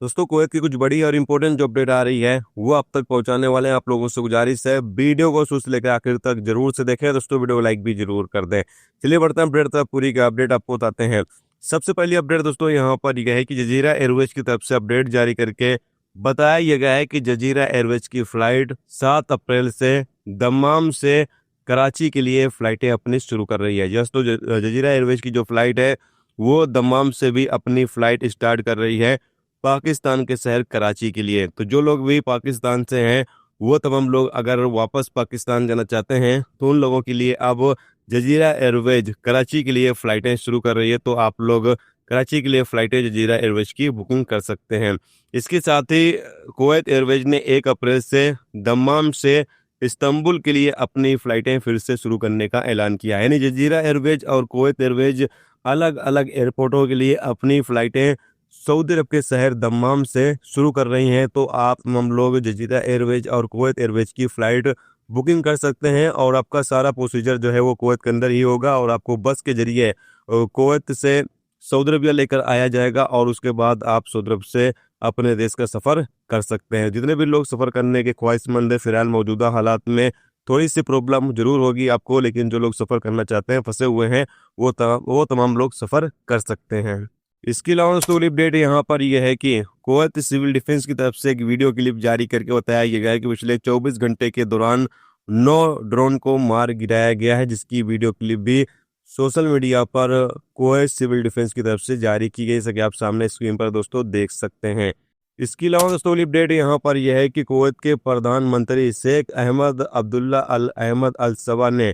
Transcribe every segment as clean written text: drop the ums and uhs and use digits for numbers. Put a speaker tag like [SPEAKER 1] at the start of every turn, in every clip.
[SPEAKER 1] दोस्तों कुवैत की कुछ बड़ी और इम्पोर्टेंट जो अपडेट आ रही है वो आप तक पहुंचाने वाले हैं। आप लोगों से गुजारिश है वीडियो को शुरू से लेकर आखिर तक जरूर से देखें। दोस्तों वीडियो को लाइक भी जरूर कर दें। चलिए बढ़ते हैं अपडेट तक, पूरी का अपडेट आपको बताते हैं। सबसे पहली अपडेट दोस्तों यहाँ पर यह है कि जजीरा एयरवेज की तरफ से अपडेट जारी करके बताया यह गया है कि जजीरा एयरवेज की फ्लाइट 7 अप्रैल से दम्माम से कराची के लिए फ्लाइटें अपनी शुरू कर रही है। जस्ट तो जजीरा एयरवेज की जो फ्लाइट है वो दम्माम से भी अपनी फ्लाइट स्टार्ट कर रही है पाकिस्तान के शहर कराची के लिए। तो जो लोग भी पाकिस्तान से हैं वो तमाम लोग अगर वापस पाकिस्तान जाना चाहते हैं तो उन लोगों के लिए अब जजीरा एयरवेज कराची के लिए फ़्लाइटें शुरू कर रही है। तो आप लोग कराची के लिए फ़्लाइटें जजीरा एयरवेज की बुकिंग कर सकते हैं। इसके साथ ही कुवैत एयरवेज ने 1 अप्रैल से दम्माम से इस्तांबुल के लिए अपनी फ़्लाइटें फिर से शुरू करने का ऐलान किया है। यानी जजीरा एयरवेज और कुवैत एयरवेज अलग अलग एयरपोर्टों के लिए अपनी फ़्लाइटें सऊदी अरब के शहर दम्माम से शुरू कर रही हैं। तो आप हम लोग जजीरा एयरवेज और कुवैत एयरवेज की फ़्लाइट बुकिंग कर सकते हैं और आपका सारा प्रोसीजर जो है वो कुवैत के अंदर ही होगा और आपको बस के जरिए कुवैत से सऊदी अरबिया लेकर आया जाएगा और उसके बाद आप सऊदी अरब से अपने देश का सफ़र कर सकते हैं। जितने भी लोग सफ़र करने के ख्वाहिशमंद है, फिलहाल मौजूदा हालात में थोड़ी सी प्रॉब्लम जरूर होगी आपको, लेकिन जो लोग सफ़र करना चाहते हैं, फंसे हुए हैं, वो तमाम लोग सफ़र कर सकते हैं। इसके अलावा दोस्तों अगली अपडेट यहाँ पर यह है कि कुवैत सिविल डिफेंस की तरफ से एक वीडियो क्लिप जारी करके बताया गया है कि पिछले 24 घंटे के दौरान 9 ड्रोन को मार गिराया गया है, जिसकी वीडियो क्लिप भी सोशल मीडिया पर कुवैत सिविल डिफेंस की तरफ से जारी की गई, जैसा कि आप सामने स्क्रीन पर दोस्तों देख सकते हैं। इसके अलावा दोस्तों अगली अपडेट यहाँ पर यह है कि कुवैत के प्रधानमंत्री शेख अहमद अब्दुल्ला अल अहमद अल सबा ने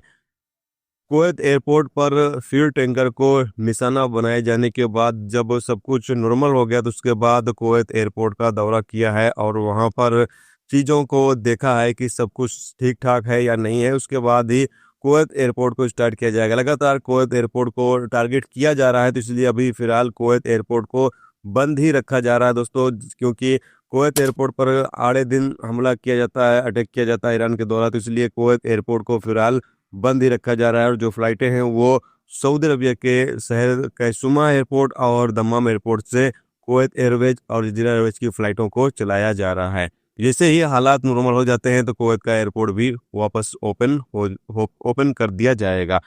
[SPEAKER 1] कुवैत एयरपोर्ट पर फ्यूल टैंकर को निशाना बनाए जाने के बाद जब सब कुछ नॉर्मल हो गया तो उसके बाद कुवैत एयरपोर्ट का दौरा किया है और वहां पर चीज़ों को देखा है कि सब कुछ ठीक ठाक है या नहीं है। उसके बाद ही कुवैत एयरपोर्ट को स्टार्ट किया जाएगा। लगातार कुवैत एयरपोर्ट को टारगेट किया जा रहा है, तो इसलिए अभी फिलहाल कुवैत एयरपोर्ट को बंद ही रखा जा रहा है दोस्तों, क्योंकि कुवैत एयरपोर्ट पर आड़े दिन हमला किया जाता है, अटैक किया जाता है ईरान के द्वारा। तो इसलिए कुवैत एयरपोर्ट को फिलहाल बंद ही रखा जा रहा है और जो फ्लाइटें हैं वो सऊदी अरबिया के शहर कैसुमा एयरपोर्ट और दम्माम एयरपोर्ट से कुवैत एयरवेज और जजीरा एयरवेज की फ़्लाइटों को चलाया जा रहा है। जैसे ही हालात नॉर्मल हो जाते हैं तो कुवैत का एयरपोर्ट भी वापस ओपन कर दिया जाएगा।